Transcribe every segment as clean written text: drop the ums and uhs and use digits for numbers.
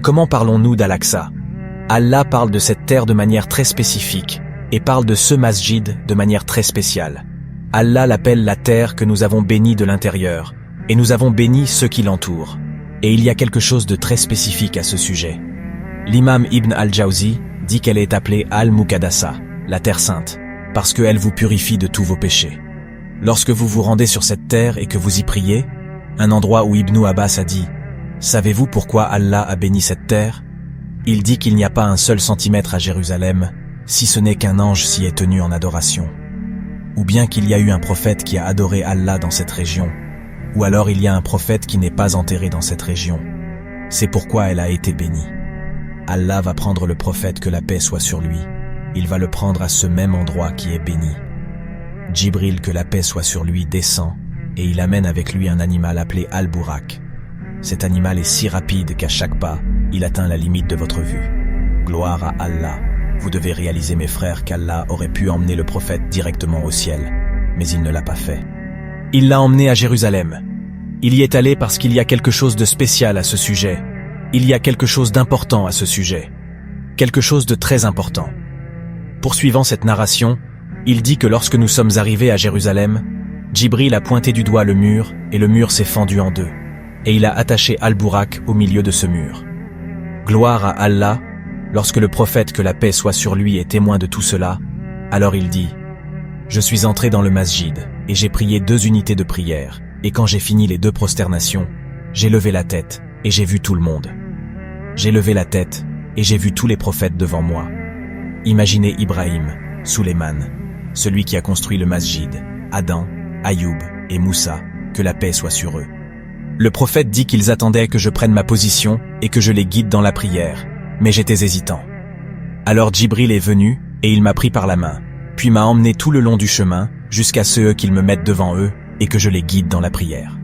Comment parlons-nous d'Al-Aqsa? Allah parle de cette terre de manière très spécifique et parle de ce masjid de manière très spéciale. Allah l'appelle la terre que nous avons bénie de l'intérieur et nous avons béni ceux qui l'entourent. Et il y a quelque chose de très spécifique à ce sujet. L'imam Ibn al-Jawzi dit qu'elle est appelée Al-Muqaddasa, la terre sainte, parce qu'elle vous purifie de tous vos péchés. Lorsque vous vous rendez sur cette terre et que vous y priez, un endroit où Ibn Abbas a dit « Savez-vous pourquoi Allah a béni cette terre ?» Il dit qu'il n'y a pas un seul centimètre à Jérusalem, si ce n'est qu'un ange s'y est tenu en adoration. Ou bien qu'il y a eu un prophète qui a adoré Allah dans cette région, ou alors il y a un prophète qui n'est pas enterré dans cette région. C'est pourquoi elle a été bénie. Allah va prendre le prophète, que la paix soit sur lui. Il va le prendre à ce même endroit qui est béni. Djibril, que la paix soit sur lui, descend, et il amène avec lui un animal appelé Al-Burak. Cet animal est si rapide qu'à chaque pas, il atteint la limite de votre vue. Gloire à Allah. Vous devez réaliser, mes frères, qu'Allah aurait pu emmener le prophète directement au ciel, mais il ne l'a pas fait. Il l'a emmené à Jérusalem. Il y est allé parce qu'il y a quelque chose de spécial à ce sujet. Il y a quelque chose d'important à ce sujet. Quelque chose de très important. Poursuivant cette narration, il dit que lorsque nous sommes arrivés à Jérusalem, Djibril a pointé du doigt le mur et le mur s'est fendu en deux. Et il a attaché Al-Burak au milieu de ce mur. Gloire à Allah, lorsque le prophète, que la paix soit sur lui, est témoin de tout cela, alors il dit « Je suis entré dans le masjid et j'ai prié 2 unités de prière, et quand j'ai fini les 2 prosternations, j'ai levé la tête et j'ai vu tout le monde. J'ai levé la tête et j'ai vu tous les prophètes devant moi. Imaginez Ibrahim, Suleiman, celui qui a construit le masjid, Adam, Ayoub et Moussa, que la paix soit sur eux. Le prophète dit qu'ils attendaient que je prenne ma position et que je les guide dans la prière, mais j'étais hésitant. Alors Djibril est venu et il m'a pris par la main, puis m'a emmené tout le long du chemin jusqu'à ce qu'ils me mettent devant eux et que je les guide dans la prière.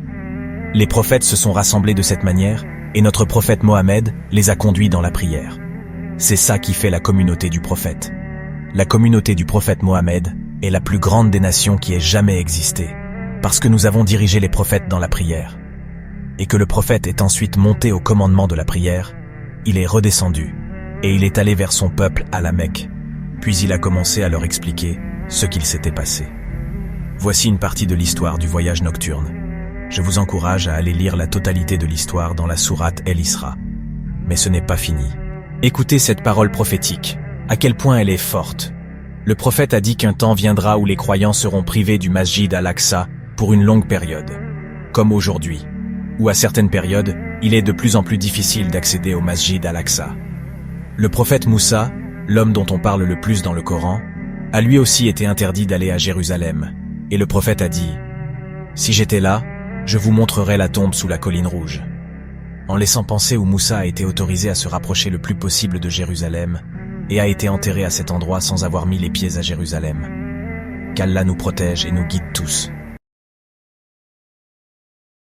Les prophètes se sont rassemblés de cette manière et notre prophète Mohammed les a conduits dans la prière. C'est ça qui fait la communauté du prophète. La communauté du prophète Mohammed est la plus grande des nations qui ait jamais existé, parce que nous avons dirigé les prophètes dans la prière. Et que le prophète est ensuite monté au commandement de la prière, il est redescendu, et il est allé vers son peuple à la Mecque, puis il a commencé à leur expliquer ce qu'il s'était passé. Voici une partie de l'histoire du voyage nocturne. Je vous encourage à aller lire la totalité de l'histoire dans la sourate El-Isra. Mais ce n'est pas fini. Écoutez cette parole prophétique, à quel point elle est forte. Le prophète a dit qu'un temps viendra où les croyants seront privés du masjid Al-Aqsa pour une longue période, comme aujourd'hui, où à certaines périodes, il est de plus en plus difficile d'accéder au masjid Al-Aqsa. Le prophète Moussa, l'homme dont on parle le plus dans le Coran, a lui aussi été interdit d'aller à Jérusalem, et le prophète a dit « Si j'étais là, je vous montrerai la tombe sous la colline rouge », en laissant penser où Moussa a été autorisé à se rapprocher le plus possible de Jérusalem et a été enterré à cet endroit sans avoir mis les pieds à Jérusalem. Qu'Allah nous protège et nous guide tous.